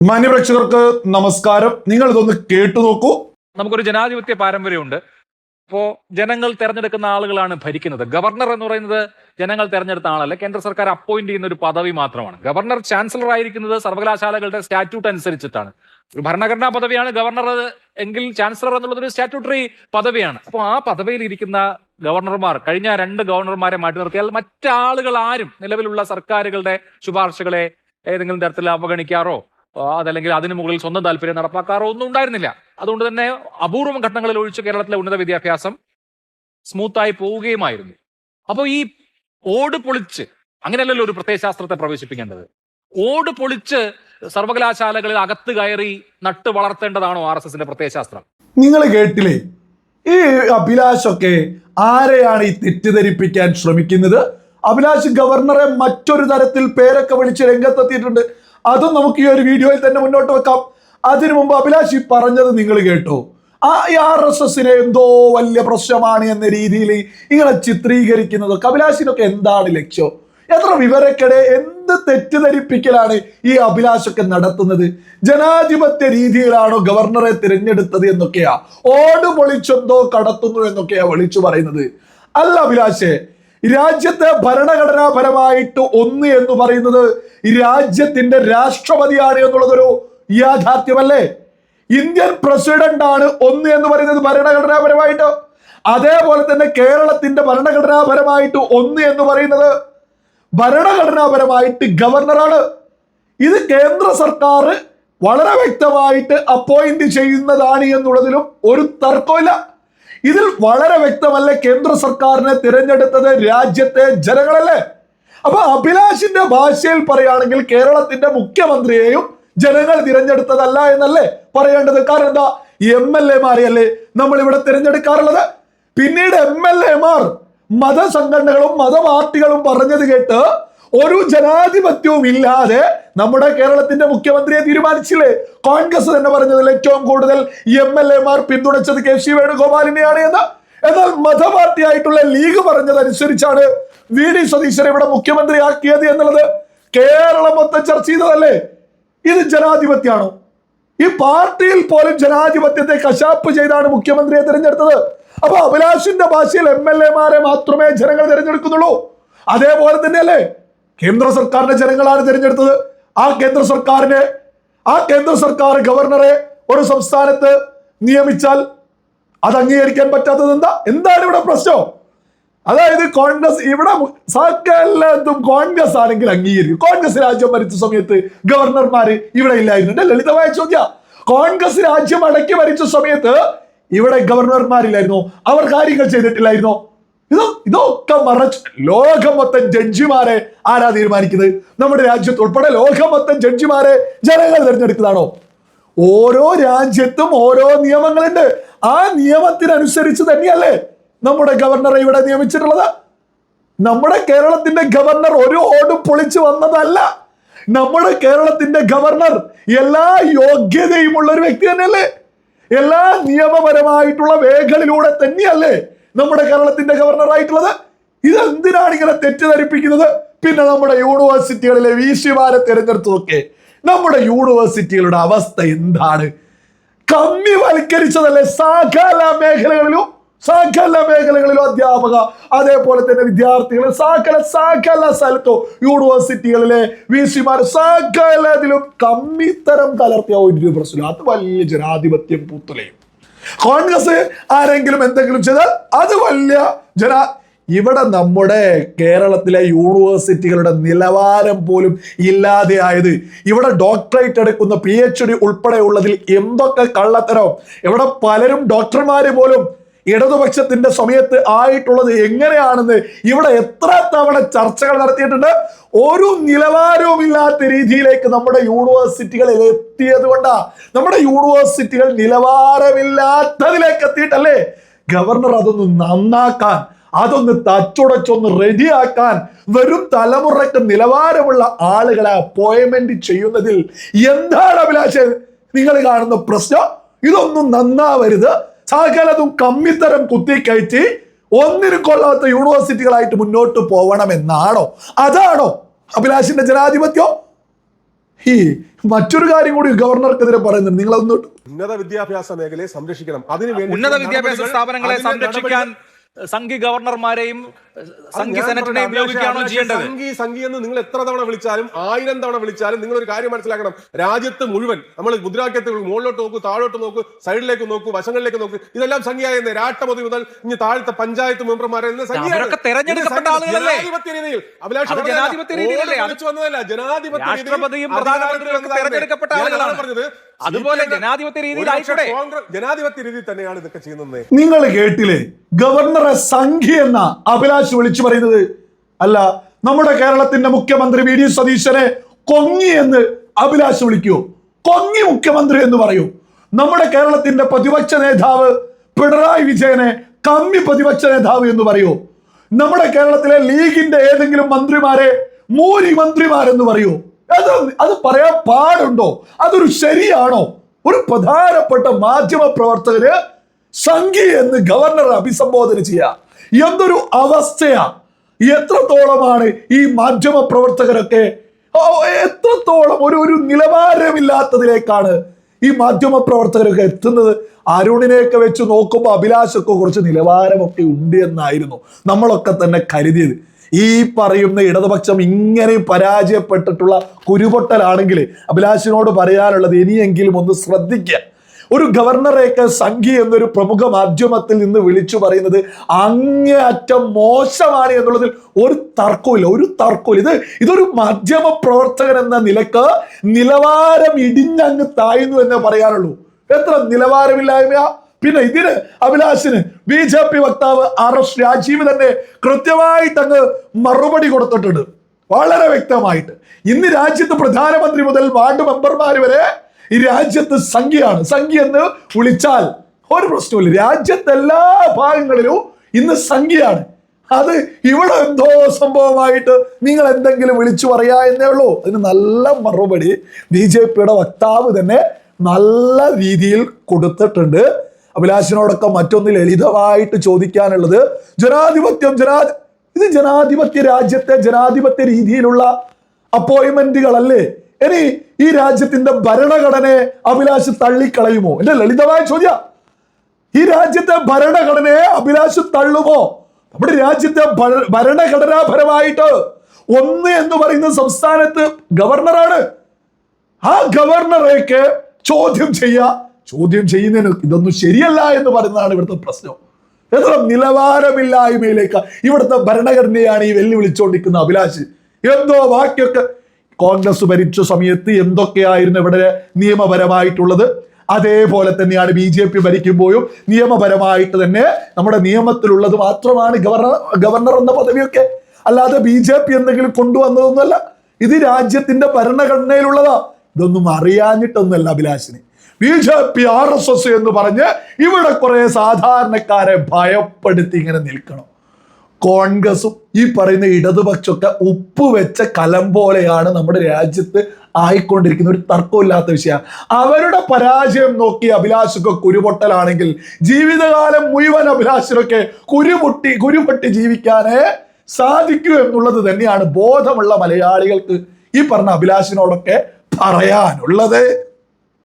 മാന്യപ്രേക്ഷകർക്ക് നമസ്കാരം. നിങ്ങൾ ഇതൊന്ന് കേട്ടു നോക്കൂ. നമുക്കൊരു ജനാധിപത്യ പാരമ്പര്യമുണ്ട്. ഇപ്പോൾ ജനങ്ങൾ തെരഞ്ഞെടുക്കുന്ന ആളുകളാണ് ഭരിക്കുന്നത്. ഗവർണർ എന്ന് പറയുന്നത് ജനങ്ങൾ തെരഞ്ഞെടുത്ത ആളല്ല, കേന്ദ്ര സർക്കാർ അപ്പോയിന്റ് ചെയ്യുന്ന ഒരു പദവി മാത്രമാണ്. ഗവർണർ ചാൻസലർ ആയിരിക്കുന്നത് സർവകലാശാലകളുടെ സ്റ്റാറ്റ്യൂട്ട് അനുസരിച്ചിട്ടാണ്. ഒരു ഭരണഘടനാ പദവിയാണ് ഗവർണർ എങ്കിൽ ചാൻസലർ എന്നുള്ളത് ഒരു സ്റ്റാറ്റ്യൂട്ടറി പദവിയാണ്. അപ്പോൾ ആ പദവിയിൽ ഇരിക്കുന്ന ഗവർണർമാർ, കഴിഞ്ഞ 2 ഗവർണർമാരെ മാറ്റി നിർത്തിയാൽ മറ്റാളുകൾ ആരും നിലവിലുള്ള സർക്കാരുകളുടെ ശുപാർശകളെ ഏതെങ്കിലും തരത്തിൽ അവഗണിക്കാറോ അതല്ലെങ്കിൽ അതിനു മുകളിൽ സ്വന്തം താല്പര്യം നടപ്പാക്കാറോ ഒന്നും ഉണ്ടായിരുന്നില്ല. അതുകൊണ്ട് തന്നെ അപൂർവം ഘട്ടങ്ങളിൽ ഒഴിച്ച് കേരളത്തിലെ ഉന്നത വിദ്യാഭ്യാസം സ്മൂത്തായി പോവുകയുമായിരുന്നു. അപ്പോൾ ഈ ഓട് പൊളിച്ച്, അങ്ങനെയല്ലല്ലോ ഒരു പ്രത്യയശാസ്ത്രത്തെ പ്രവേശിപ്പിക്കേണ്ടത്. ഓട് പൊളിച്ച് സർവകലാശാലകളിൽ അകത്ത് കയറി നട്ട് വളർത്തേണ്ടതാണോ RSSന്റെ പ്രത്യയശാസ്ത്രം? നിങ്ങൾ കേട്ടില്ലേ, ഈ അഭിലാഷൊക്കെ ആരെയാണ് ഈ തെറ്റിദ്ധരിപ്പിക്കാൻ ശ്രമിക്കുന്നത്? അഭിലാഷ് ഗവർണറെ മറ്റൊരു തരത്തിൽ പേരൊക്കെ വിളിച്ച് രംഗത്തെത്തിയിട്ടുണ്ട്. അതും നമുക്ക് ഈ ഒരു വീഡിയോയിൽ തന്നെ മുന്നോട്ട് വെക്കാം. അതിനു മുമ്പ് അഭിലാഷ് പറഞ്ഞത് നിങ്ങൾ കേട്ടോ, ഈ RSSനെ എന്തോ വലിയ പ്രശ്നമാണ് എന്ന രീതിയിൽ ഇങ്ങനെ ചിത്രീകരിക്കുന്നതൊക്കെ അഭിലാഷിനൊക്കെ എന്താണ് ലക്ഷ്യം? എത്ര വിവരക്കെടെ, എന്ത് തെറ്റിദ്ധരിപ്പിക്കലാണ് ഈ അഭിലാഷൊക്കെ നടത്തുന്നത്? ജനാധിപത്യ രീതിയിലാണോ ഗവർണറെ തിരഞ്ഞെടുത്തത് എന്നൊക്കെയാ, ഓട് പൊളിച്ചെന്തോ കടത്തുന്നു എന്നൊക്കെയാ വിളിച്ചു പറയുന്നത്. അല്ല അഭിലാഷേ, രാജ്യത്തെ ഭരണഘടനാപരമായിട്ട് ഒന്ന് എന്ന് പറയുന്നത് രാജ്യത്തിന്റെ രാഷ്ട്രപതിയാണ് എന്നുള്ളതൊരു യാഥാർത്ഥ്യമല്ലേ? ഇന്ത്യൻ പ്രസിഡന്റ് ആണ് ഒന്ന് എന്ന് പറയുന്നത് ഭരണഘടനാപരമായിട്ട്. അതേപോലെ തന്നെ കേരളത്തിന്റെ ഭരണഘടനാപരമായിട്ട് ഒന്ന് എന്ന് പറയുന്നത് ഭരണഘടനാപരമായിട്ട് ഗവർണറാണ്. ഇത് കേന്ദ്ര സർക്കാർ വളരെ വ്യക്തമായിട്ട് അപ്പോയിന്റ് ചെയ്യുന്നതാണ് എന്നുള്ളതിലും ഒരു തർക്കമില്ല. ഇതിൽ വളരെ വ്യക്തമല്ലേ, കേന്ദ്ര സർക്കാരിനെ തിരഞ്ഞെടുത്തത് രാജ്യത്തെ ജനങ്ങളല്ലേ? അപ്പൊ അഭിലാഷിന്റെ ഭാഷയിൽ പറയുകയാണെങ്കിൽ കേരളത്തിന്റെ മുഖ്യമന്ത്രിയെയും ജനങ്ങൾ തിരഞ്ഞെടുത്തതല്ല എന്നല്ലേ പറയേണ്ടത്? കാരണം എന്താ, MLA-മാരെയല്ലേ നമ്മൾ ഇവിടെ തിരഞ്ഞെടുക്കാറുള്ളത്. പിന്നീട് MLA-മാർ മതസംഘടനകളും മതപാർട്ടികളും പറഞ്ഞത് കേട്ട് ഒരു ജനാധിപത്യവും ഇല്ലാതെ നമ്മുടെ കേരളത്തിന്റെ മുഖ്യമന്ത്രിയെ തീരുമാനിച്ചില്ലേ? കോൺഗ്രസ് തന്നെ പറഞ്ഞതിൽ ഏറ്റവും കൂടുതൽ MLA-മാർ പിന്തുണച്ചത് KC വേണുഗോപാലിനെയാണ് എന്ന്. എന്നാൽ മതപാർട്ടിയായിട്ടുള്ള ലീഗ് പറഞ്ഞതനുസരിച്ചാണ് VD സതീശനെ ഇവിടെ മുഖ്യമന്ത്രിയാക്കിയത് എന്നുള്ളത് കേരളം മൊത്തം ചർച്ച ചെയ്തതല്ലേ? ഇത് ജനാധിപത്യമാണോ? ഈ പാർട്ടിയിൽ പോലും ജനാധിപത്യത്തെ കശാപ്പ് ചെയ്താണ് മുഖ്യമന്ത്രിയെ തിരഞ്ഞെടുത്തത്. അപ്പൊ അഭിലാഷിന്റെ ഭാഷയിൽ MLA-മാരെ മാത്രമേ ജനങ്ങൾ തിരഞ്ഞെടുക്കുന്നുള്ളൂ. അതേപോലെ തന്നെയല്ലേ കേന്ദ്ര സർക്കാരിന്റെ ജനങ്ങളാണ് തിരഞ്ഞെടുത്തത്. ആ കേന്ദ്ര സർക്കാർ ഗവർണറെ ഒരു സംസ്ഥാനത്ത് നിയമിച്ചാൽ അത് അംഗീകരിക്കാൻ പറ്റാത്തത് എന്താണ് ഇവിടെ പ്രശ്നം? അതായത് കോൺഗ്രസ് ഇവിടെ സകലതും കോൺഗ്രസ് ആണെങ്കിൽ അംഗീകരിക്കും. കോൺഗ്രസ് രാജ്യം ഭരിച്ച സമയത്ത് ഗവർണർമാര് ഇവിടെ ഇല്ലായിരുന്നു. ലളിതമായ ചോദ്യം. കോൺഗ്രസ് രാജ്യം അടക്കി ഭരിച്ച സമയത്ത് ഇവിടെ ഗവർണർമാരില്ലായിരുന്നോ? അവർ കാര്യങ്ങൾ ചെയ്തിട്ടില്ലായിരുന്നോ? ഇതൊക്കെ മറച്ച് ലോകം മൊത്തം ജഡ്ജിമാരെ ആരാ തീരുമാനിക്കുന്നത്? നമ്മുടെ രാജ്യത്ത് ഉൾപ്പെടെ ലോകം മൊത്തം ജഡ്ജിമാരെ ജനങ്ങൾ തിരഞ്ഞെടുത്തതാണോ? ഓരോ രാജ്യത്തും ഓരോ നിയമങ്ങളുണ്ട്. ആ നിയമത്തിനനുസരിച്ച് തന്നെയല്ലേ നമ്മുടെ ഗവർണറെ ഇവിടെ നിയമിച്ചിട്ടുള്ളത്. നമ്മുടെ കേരളത്തിന്റെ ഗവർണർ ഒരു ഓടും പൊളിച്ചു വന്നതല്ല. നമ്മുടെ കേരളത്തിന്റെ ഗവർണർ എല്ലാ യോഗ്യതയും ഉള്ള ഒരു വ്യക്തി തന്നെയല്ലേ? എല്ലാ നിയമപരമായിട്ടുള്ള വേഗങ്ങളിലൂടെ തന്നെയല്ലേ നമ്മുടെ കേരളത്തിന്റെ ഗവർണർ ആയിട്ടുള്ളത്? ഇതെന്തിനാണ് ഇങ്ങനെ തെറ്റിദ്ധരിപ്പിക്കുന്നത്? പിന്നെ നമ്മുടെ യൂണിവേഴ്സിറ്റികളിലെ VC-മാരെ തിരഞ്ഞെടുത്തതൊക്കെ നമ്മുടെ യൂണിവേഴ്സിറ്റികളുടെ അവസ്ഥ എന്താണ്? കമ്മിവൽക്കരിച്ചതല്ലേ? സകല മേഖലകളിലും അധ്യാപക, അതേപോലെ തന്നെ വിദ്യാർത്ഥികൾ, സകല സ്ഥലത്തും യൂണിവേഴ്സിറ്റികളിലെ VC-മാർ സകലതിലും കമ്മിത്തരം കലർത്തിയ ഒരു പ്രശ്നം. അത് വലിയ ജനാധിപത്യം പൂത്തുലയും. കോൺഗ്രസ് ആരെങ്കിലും എന്തെങ്കിലും ചെയ്താൽ അത് വലിയ ഇവിടെ നമ്മുടെ കേരളത്തിലെ യൂണിവേഴ്സിറ്റികളുടെ നിലവാരം പോലും ഇല്ലാതെയായത്, ഇവിടെ ഡോക്ടറേറ്റ് എടുക്കുന്ന PhD ഉൾപ്പെടെ ഉള്ളതിൽ എന്തൊക്കെ കള്ളത്തരം! ഇവിടെ പലരും ഡോക്ടർമാര് പോലും ഇടതുപക്ഷത്തിന്റെ സമയത്ത് ആയിട്ടുള്ളത് എങ്ങനെയാണെന്ന് ഇവിടെ എത്ര തവണ ചർച്ചകൾ നടത്തിയിട്ടുണ്ട്. ഒരു നിലവാരവും ഇല്ലാത്ത രീതിയിലേക്ക് നമ്മുടെ യൂണിവേഴ്സിറ്റികളിൽ എത്തിയത് കൊണ്ടാ. നമ്മുടെ യൂണിവേഴ്സിറ്റികൾ നിലവാരമില്ലാത്തതിലേക്ക് എത്തിയിട്ടല്ലേ ഗവർണർ അതൊന്ന് നന്നാക്കാൻ, അതൊന്ന് തച്ചുടച്ചൊന്ന് റെഡിയാക്കാൻ, വരും തലമുറയ്ക്ക് നിലവാരമുള്ള ആളുകളെ അപ്പോയിന്റ്മെന്റ് ചെയ്യുന്നതിൽ എന്താണ് അഭിലാഷ് നിങ്ങൾ കാണുന്ന പ്രശ്നം? ഇതൊന്നും നന്നാവരുത്. സകലതും കമ്മിത്തരം കുത്തിക്കയറ്റി ഒന്നിനും കൊള്ളാത്ത യൂണിവേഴ്സിറ്റികളായിട്ട് മുന്നോട്ട് പോകണമെന്നാണോ? അതാണോ അഭിലാഷിന്റെ ജനാധിപത്യം? ഈ മറ്റൊരു കാര്യം കൂടി ഗവർണർക്കെതിരെ പറയുന്നുണ്ട്, നിങ്ങളൊന്നും ഉന്നത വിദ്യാഭ്യാസ മേഖലയെ സംരക്ഷിക്കണം. ഉന്നത വിദ്യാഭ്യാസ സ്ഥാപനങ്ങളെ സംരക്ഷിക്കാൻ സംഘി ഗവർണർമാരെയും സംഘി സെനറ്റിനെയും ഉപയോഗിക്കുകയാണോ ചെയ്യേണ്ടത്? സംഘി എന്ന് നിങ്ങൾ എത്ര തവണ വിളിച്ചാലും 1000 തവണ വിളിച്ചാലും നിങ്ങൾ ഒരു കാര്യം മനസ്സിലാക്കണം. രാജ്യത്ത് മുഴുവൻ നമ്മൾ മുദ്രാവാക്യത്തിൽ മുകളിലോട്ട് നോക്കൂ, താഴോട്ട് നോക്കൂ, സൈഡിലേക്ക് നോക്കൂ, വശങ്ങളിലേക്ക് നോക്കൂ, ഇതെല്ലാം സംഖ്യയായിരുന്നേ. രാഷ്ട്രപതി മുതൽ ഇനി താഴത്തെ പഞ്ചായത്ത് മെമ്പർമാരെ തെരഞ്ഞെടുക്കപ്പെട്ട ആളുകളല്ലേ? ജനാധിപത്യ രീതിയിൽ ജനാധിപത്യ രീതിയിലല്ലേ വന്നതല്ല. ജനാധിപത്യ രാഷ്ട്രപതിയും പ്രധാനമന്ത്രിയും തെരഞ്ഞെടുക്കപ്പെട്ട ആളുകളാണ് പറഞ്ഞത്. അതുപോലെ ജനാധിപത്യ രീതിയിലായിക്കൂടെ? ജനാധിപത്യ രീതിയിൽ തന്നെയാണ് ഇതൊക്കെ ചെയ്യുന്നത്. നിങ്ങൾ കേട്ടില്ലേ ഗവർണറെ സംഘി എന്ന അഭിലാഷ് വിളിച്ചു പറയുന്നത്? അല്ല, നമ്മുടെ കേരളത്തിന്റെ മുഖ്യമന്ത്രി വി ഡി സതീശനെ കൊങ്ങി എന്ന് അഭിലാഷ് വിളിക്കൂ? കൊങ്ങി മുഖ്യമന്ത്രി എന്ന് പറയൂ? നമ്മുടെ കേരളത്തിന്റെ പ്രതിപക്ഷ നേതാവ് പിണറായി വിജയനെ കമ്മി പ്രതിപക്ഷ നേതാവ് എന്ന് പറയൂ? നമ്മുടെ കേരളത്തിലെ ലീഗിന്റെ ഏതെങ്കിലും മന്ത്രിമാരെ മൂരി മന്ത്രിമാരെന്ന് പറയൂ? അത് പറയാൻ പാടുണ്ടോ? അതൊരു ശരിയാണോ? ഒരു പ്രധാനപ്പെട്ട മാധ്യമ പ്രവർത്തകര് സംഘി എന്ന് ഗവർണറെ അഭിസംബോധന ചെയ്യാ, എന്തൊരു അവസ്ഥയാ! എത്രത്തോളമാണ് ഈ മാധ്യമ പ്രവർത്തകരൊക്കെ എത്രത്തോളം ഒരു നിലവാരമില്ലാത്തതിലേക്കാണ് ഈ മാധ്യമ പ്രവർത്തകരൊക്കെ എത്തുന്നത്. അരുണിനെയൊക്കെ വെച്ച് നോക്കുമ്പോൾ അഭിലാഷൊക്കെ കുറച്ച് നിലവാരമൊക്കെ ഉണ്ട് എന്നായിരുന്നു നമ്മളൊക്കെ തന്നെ കരുതിയത്. ഈ പറയുന്ന ഇടതുപക്ഷം ഇങ്ങനെ പരാജയപ്പെട്ടിട്ടുള്ള കുരുപൊട്ടലാണെങ്കിൽ അഭിലാഷിനോട് പറയാനുള്ളത് ഇനിയെങ്കിലും ഒന്ന് ശ്രദ്ധിക്കുക. ഒരു ഗവർണറെയൊക്കെ സംഘി എന്നൊരു പ്രമുഖ മാധ്യമത്തിൽ നിന്ന് വിളിച്ചു പറയുന്നത് അങ്ങേയറ്റം മോശമാണ് എന്നുള്ളതിൽ ഒരു തർക്കമില്ല. ഇതൊരു മാധ്യമ പ്രവർത്തകൻ എന്ന നിലക്ക് നിലവാരം ഇടിഞ്ഞങ്ങ് താഴ്ന്നു എന്നേ പറയാനുള്ളൂ. എത്ര നിലവാരമില്ലായ്മയാ! പിന്നെ ഇതിന് അഭിലാഷിന് BJP വക്താവ് RS രാജീവ് തന്നെ കൃത്യമായിട്ട് അങ്ങ് മറുപടി കൊടുത്തിട്ടുണ്ട്, വളരെ വ്യക്തമായിട്ട്. ഇന്ന് രാജ്യത്ത് പ്രധാനമന്ത്രി മുതൽ വാർഡ് മെമ്പർമാർ വരെ ഈ രാജ്യത്ത് സംഖ്യയാണ്. സംഖ്യ എന്ന് വിളിച്ചാൽ ഒരു പ്രശ്നമില്ല. രാജ്യത്തെ എല്ലാ ഭാഗങ്ങളിലും ഇന്ന് സംഖ്യയാണ്. അത് ഇവിടെ എന്തോ സംഭവമായിട്ട് നിങ്ങൾ എന്തെങ്കിലും വിളിച്ചു പറയാ എന്നേ ഉള്ളൂ. അതിന് നല്ല മറുപടി BJPയുടെ വക്താവ് തന്നെ നല്ല രീതിയിൽ കൊടുത്തിട്ടുണ്ട്. അഭിലാഷിനോടൊക്കെ മറ്റൊന്ന് ലളിതമായിട്ട് ചോദിക്കാനുള്ളത്, ഇത് ജനാധിപത്യ രാജ്യത്തെ ജനാധിപത്യ രീതിയിലുള്ള അപ്പോയിന്റ്മെന്റുകളല്ലേ? ഇനി ഈ രാജ്യത്തിന്റെ ഭരണഘടനയെ അഭിലാഷ് തള്ളിക്കളയുമോ? എന്റെ ലളിതമായ ചോദ്യം. ഈ രാജ്യത്തെ ഭരണഘടനയെ അഭിലാഷ് തള്ളുമോ? നമ്മുടെ രാജ്യത്തെ ഭരണഘടനാപരമായിട്ട് 1 എന്ന് പറയുന്ന സംസ്ഥാനത്ത് ഗവർണറാണ്. ആ ഗവർണറേക്ക് ചോദ്യം ചെയ്യുന്നതിന് ഇതൊന്നും ശരിയല്ല എന്ന് പറയുന്നതാണ് ഇവിടുത്തെ പ്രശ്നം. എത്ര നിലവാരമില്ലായ്മയിലേക്ക് ഇവിടുത്തെ ഭരണഘടനയാണ് ഈ വെല്ലുവിളിച്ചുകൊണ്ടിരിക്കുന്ന അഭിലാഷ്. എന്തോ ബാക്കിയൊക്കെ കോൺഗ്രസ് ഭരിച്ച സമയത്ത് എന്തൊക്കെയായിരുന്നു ഇവിടെ നിയമപരമായിട്ടുള്ളത്, അതേപോലെ തന്നെയാണ് BJP ഭരിക്കുമ്പോഴും നിയമപരമായിട്ട് തന്നെ നമ്മുടെ നിയമത്തിലുള്ളത് മാത്രമാണ് ഗവർണർ എന്ന പദവിയൊക്കെ. അല്ലാതെ BJP എന്തെങ്കിലും കൊണ്ടുവന്നതൊന്നുമല്ല. ഇത് രാജ്യത്തിന്റെ ഭരണഘടനയിലുള്ളതാ. ഇതൊന്നും അറിയാഞ്ഞിട്ടൊന്നുമല്ല അഭിലാഷിന്. BJP RSS എന്ന് പറഞ്ഞ് ഇവിടെ കുറെ സാധാരണക്കാരെ ഭയപ്പെടുത്തി ഇങ്ങനെ നിൽക്കണം. കോൺഗ്രസും ഈ പറയുന്ന ഇടതുപക്ഷമൊക്കെ ഉപ്പ് വെച്ച കലം പോലെയാണ് നമ്മുടെ രാജ്യത്ത് ആയിക്കൊണ്ടിരിക്കുന്ന, ഒരു തർക്കമില്ലാത്ത വിഷയമാണ്. അവരുടെ പരാജയം നോക്കി അഭിലാഷൊക്കെ കുരുപൊട്ടലാണെങ്കിൽ ജീവിതകാലം മുഴുവൻ അഭിലാഷിനൊക്കെ കുരുപൊട്ടി ജീവിക്കാനേ സാധിക്കൂ എന്നുള്ളത് തന്നെയാണ് ബോധമുള്ള മലയാളികൾക്ക് ഈ പറഞ്ഞ അഭിലാഷിനോടൊക്കെ പറയാനുള്ളത്.